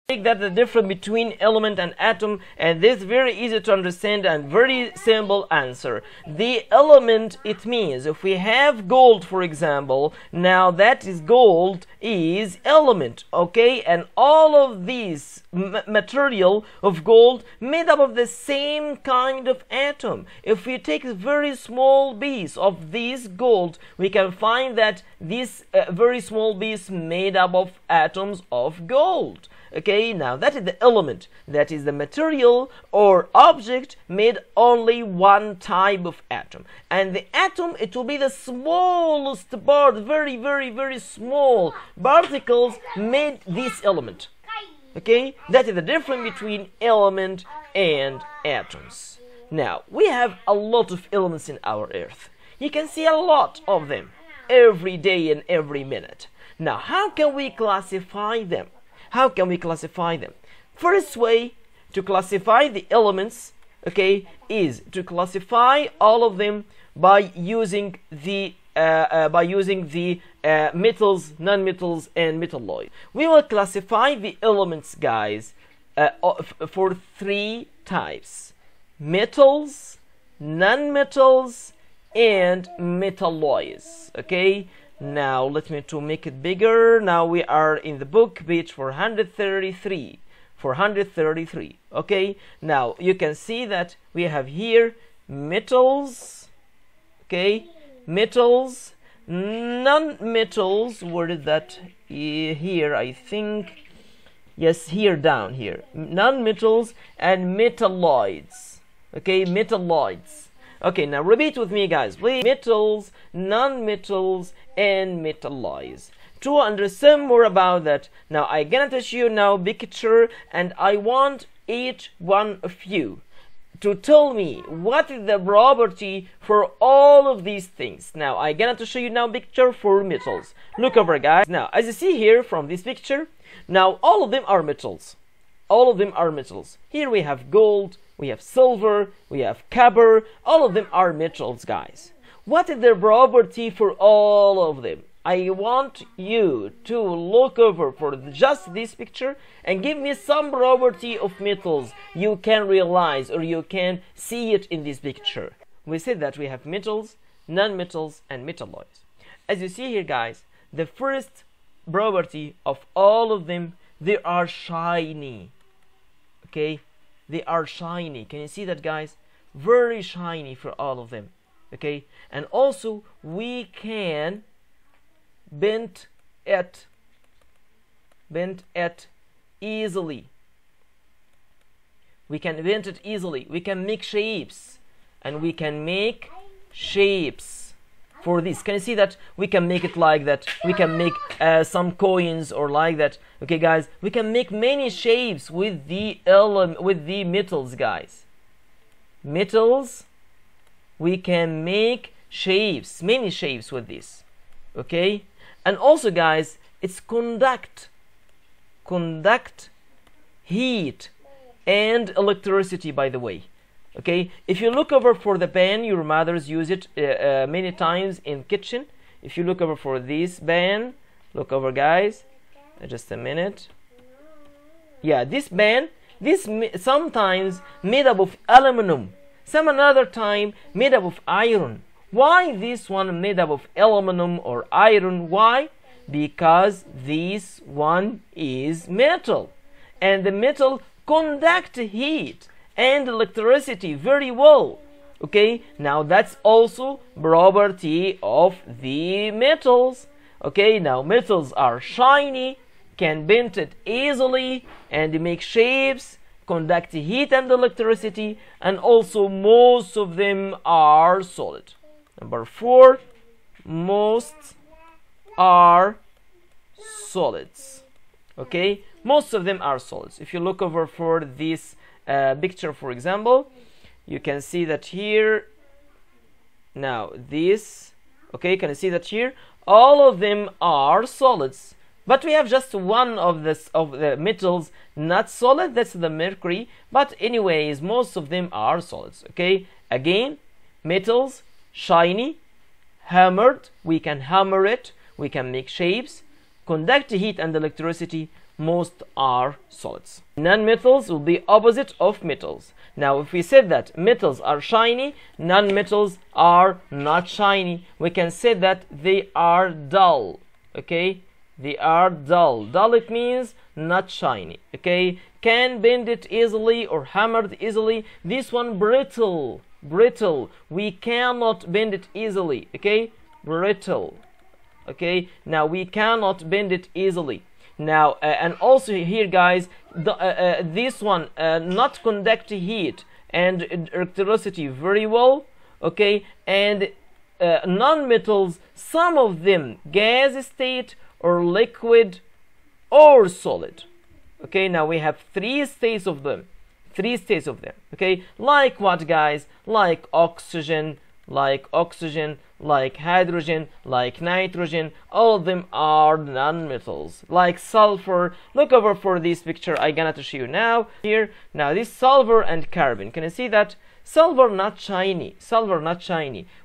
That's the difference between element and atom, and this is very easy to understand and very simple answer. The element, it means if we have gold, for example, now that is gold is element, okay, and all of these material of gold made up of the same kind of atom. If we take a very small piece of this gold, we can find that this very small piece made up of atoms of gold. Okay, now that is the element, that is the material or object made only one type of atom. And the atom, it will be the smallest part, very small particles made this element. Okay, that is the difference between element and atoms. Now, we have a lot of elements in our earth. You can see a lot of them every day and every minute. Now, how can we classify them? How can we classify them? First way to classify the elements, okay, is to classify all of them by using the metals, non-metals, and metalloids. We will classify the elements, guys, for three types: metals, non-metals, and metalloids. Okay. Now let me to make it bigger. Now we are in the book, page 433. 433. Okay. Now you can see that we have here metals. Okay. Metals, non-metals. Where is that? Here, I think. Yes, here, down here. Non-metals and metalloids. Okay, metalloids. Okay, now repeat with me, guys, please. Metals, non-metals, and metalloids. To understand more about that, now I'm gonna teach you now picture, and I want each one of you to tell me what is the property for all of these things. Now I'm gonna to show you now picture for metals. Look over, guys. Now, as you see here from this picture, now all of them are metals. All of them are metals. Here we have gold, we have silver, we have copper. All of them are metals, guys. What is their property for all of them? I want you to look over for just this picture and give me some property of metals you can realize or you can see it in this picture. We said that we have metals, non-metals, and metalloids. As you see here, guys, the first property of all of them, they are shiny. Okay, they are shiny. Can you see that, guys? Very shiny for all of them. Okay, and also we can bend it easily. We can bend it easily. We can make shapes, and we can make shapes for this. Can you see that? We can make it like that. We can make some coins or like that. Okay, guys, we can make many shapes with the metals, guys. Metals, we can make shapes, many shapes with this. Okay, and also, guys, it's conduct heat and electricity, by the way. Okay, if you look over for the pan, your mothers use it many times in kitchen. If you look over for this pan, look over, guys, just a minute. Yeah, this pan, this sometimes made up of aluminum, some another time made up of iron. Why this one made up of aluminum or iron? Why? Because this one is metal, and the metal conduct heat and electricity very well. Okay, now that's also property of the metals. Okay, now metals are shiny, can bend it easily, and make shapes, conduct heat and electricity, and also most of them are solid. Number 4, most are solids. Okay, most of them are solids. If you look over for this picture, for example, you can see that here. Now this, okay, can you see that here? All of them are solids, but we have just one of the metals not solid. That's the mercury. But anyways, most of them are solids. Okay, again, metals, shiny, hammered, we can hammer it, we can make shapes, conduct heat and electricity, most are solids. Non-metals will be opposite of metals. Now if we said that metals are shiny, non-metals are not shiny, we can say that they are dull. Okay, they are dull. Dull, it means not shiny. Okay, can bend it easily or hammered easily. This one brittle. Brittle, we cannot bend it easily. Okay, brittle. Okay, now we cannot bend it easily. Now and also here guys, this one not conduct heat and electricity very well. Okay, and non-metals, some of them gas state or liquid or solid. Okay, now we have three states of them. Okay, like what guys? Like oxygen, like hydrogen, like nitrogen. All of them are non-metals. Like sulfur, look over for this picture I'm gonna show you now here. Now this sulfur and carbon, can you see that? Sulfur not shiny.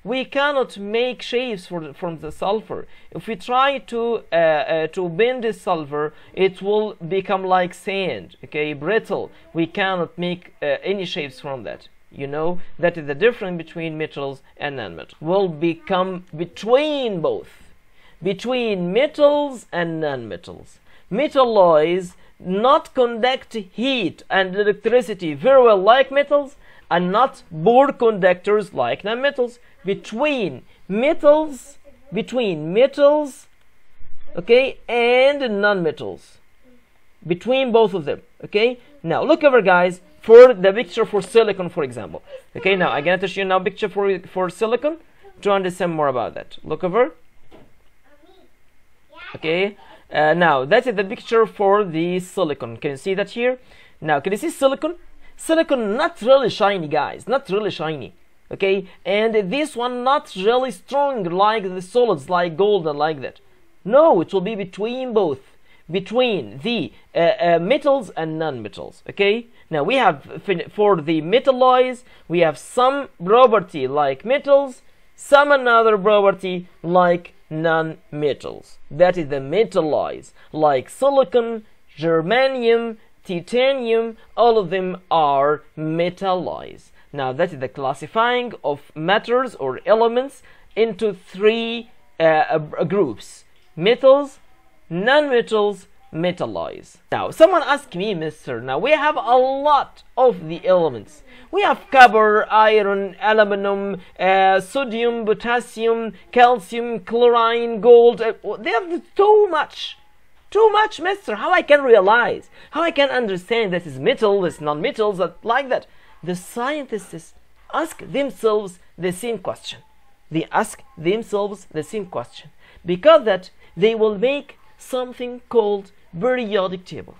We cannot make shapes from the sulfur. If we try to bend the sulfur, it will become like sand. Okay, brittle. We cannot make any shapes from that. You know, that is the difference between metals and non-metals. Will become between both, between metals and non-metals. Metalloids not conduct heat and electricity very well like metals, and not poor conductors like non-metals. Between metals, okay, and non-metals, between both of them. Okay, now look over guys for the picture for silicon, for example. Okay, now I'm going to show you now picture for silicon to understand more about that. Look over. Okay, now that is the picture for the silicon. Can you see that here? Now can you see silicon? Silicon not really shiny guys, not really shiny. Okay, and this one not really strong like the solids, like gold and like that. No, it will be between both, between the metals and non-metals. Okay, now we have for the metalloids, we have some property like metals, some another property like non-metals. That is the metalloids, like silicon, germanium, titanium. All of them are metalloids. Now that is the classifying of matters or elements into three groups: metals, non-metals, metalloids. Now someone asked me, mister, now we have a lot of the elements. We have copper, iron, aluminum, sodium, potassium, calcium, chlorine, gold. They have too much, mister. How I can realize, how I can understand that is metal, this non-metals, like that? The scientists ask themselves the same question. They ask themselves the same question, because that they will make something called periodic table.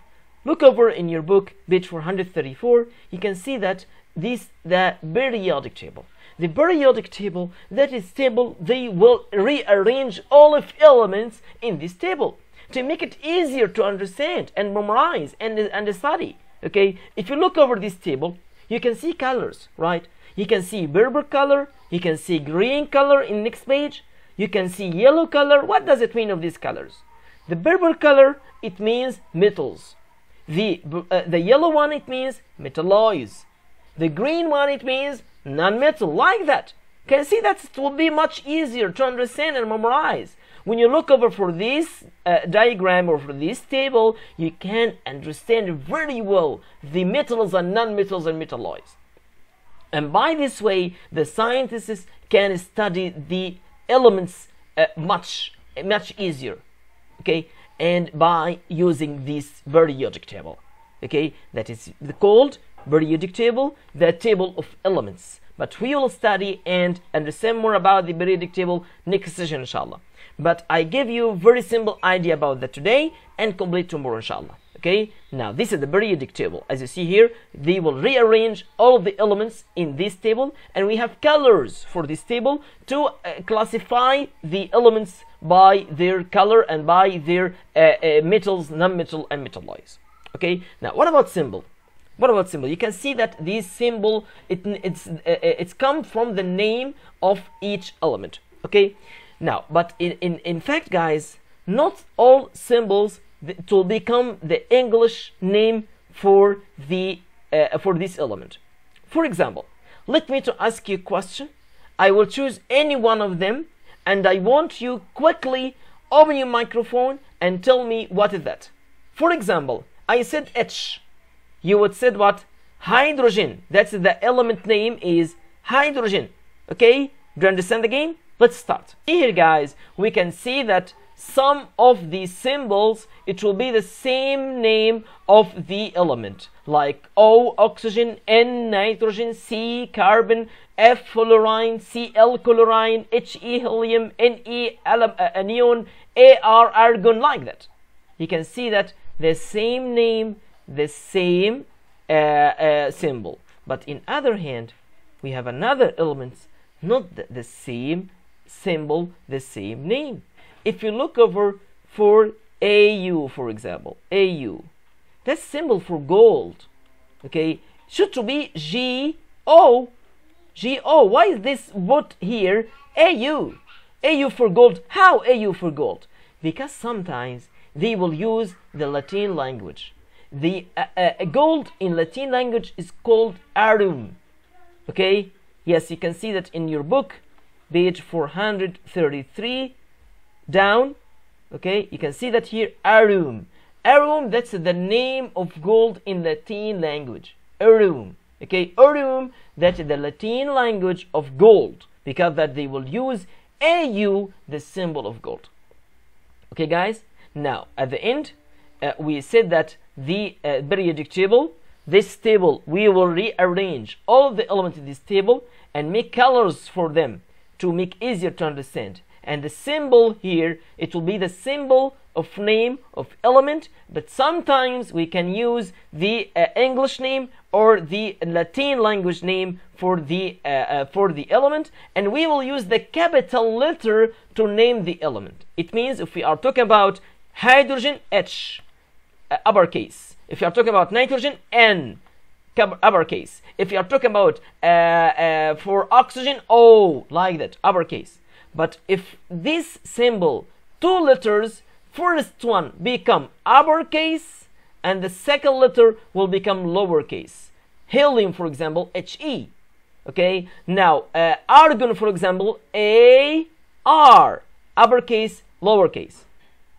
Look over in your book, page 434. You can see that the periodic table. The periodic table, that is table, they will rearrange all of elements in this table to make it easier to understand and memorize and study. Okay, if you look over this table, you can see colors, right? You can see purple color, you can see green color in next page, you can see yellow color. What does it mean of these colors? The purple color, it means metals. The yellow one, it means metalloids. The green one, it means non-metal, like that. Can you see that it will be much easier to understand and memorize? When you look over for this diagram or for this table, you can understand very well the metals and non-metals and metalloids. And by this way, the scientists can study the elements much easier. Okay, and by using this periodic table. Okay, that is called periodic table, the table of elements. But we will study and understand more about the periodic table next session, inshallah. But I give you a very simple idea about that today and complete tomorrow, inshallah. Okay, now this is the periodic table. As you see here, they will rearrange all of the elements in this table, and we have colors for this table to classify the elements by their color and by their metals, non-metal, and metalloids. Okay, now what about symbol? What about symbol? You can see that this symbol, it's come from the name of each element. Okay, now but in fact guys, not all symbols it will become the English name for this element. For example, let me to ask you a question. I will choose any one of them, and I want you quickly open your microphone and tell me what is that. For example, I said H. You would said what? Hydrogen. That's the element name is hydrogen. Okay? Do you understand the game? Let's start. Here, guys, we can see that some of these symbols, it will be the same name of the element, like O, oxygen, N, nitrogen, C, carbon, F, fluorine, Cl, chlorine, He, helium, Ne, neon, Ar, argon, like that. You can see that the same name, the same symbol. But in other hand, we have another elements, not the same symbol, the same name. If you look over for Au, for example, Au, that's symbol for gold. Okay, should to be Go. Go. Why is this put here? Au. Au for gold. How Au for gold? Because sometimes they will use the Latin language. The gold in Latin language is called aurum. Okay. Yes, you can see that in your book, page 433 down. Okay, you can see that here, aurum. Aurum, that's the name of gold in Latin language. Aurum. Okay, aurum, that's the Latin language of gold, because that they will use Au, the symbol of gold. Okay, guys. Now at the end, we said that the periodic table, this table, we will rearrange all of the elements in this table and make colors for them to make easier to understand. And the symbol here, it will be the symbol of name of element, but sometimes we can use the English name or the Latin language name for the element, and we will use the capital letter to name the element. It means if we are talking about hydrogen, H, uppercase. If you are talking about nitrogen, N, uppercase. If you are talking about for oxygen, O, like that, uppercase. But if this symbol, two letters, first one become uppercase and the second letter will become lowercase. Helium, for example, He. Okay. Now argon, for example, Ar, uppercase, lowercase.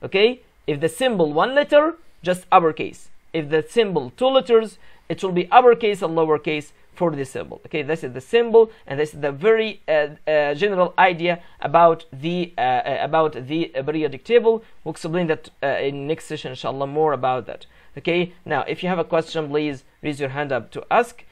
Okay. If the symbol one letter, just uppercase. If the symbol two letters, it will be uppercase and lowercase for this symbol. Okay, this is the symbol, and this is the very general idea about the periodic table. We'll explain that in next session, inshallah, more about that. Okay, now if you have a question, please raise your hand up to ask.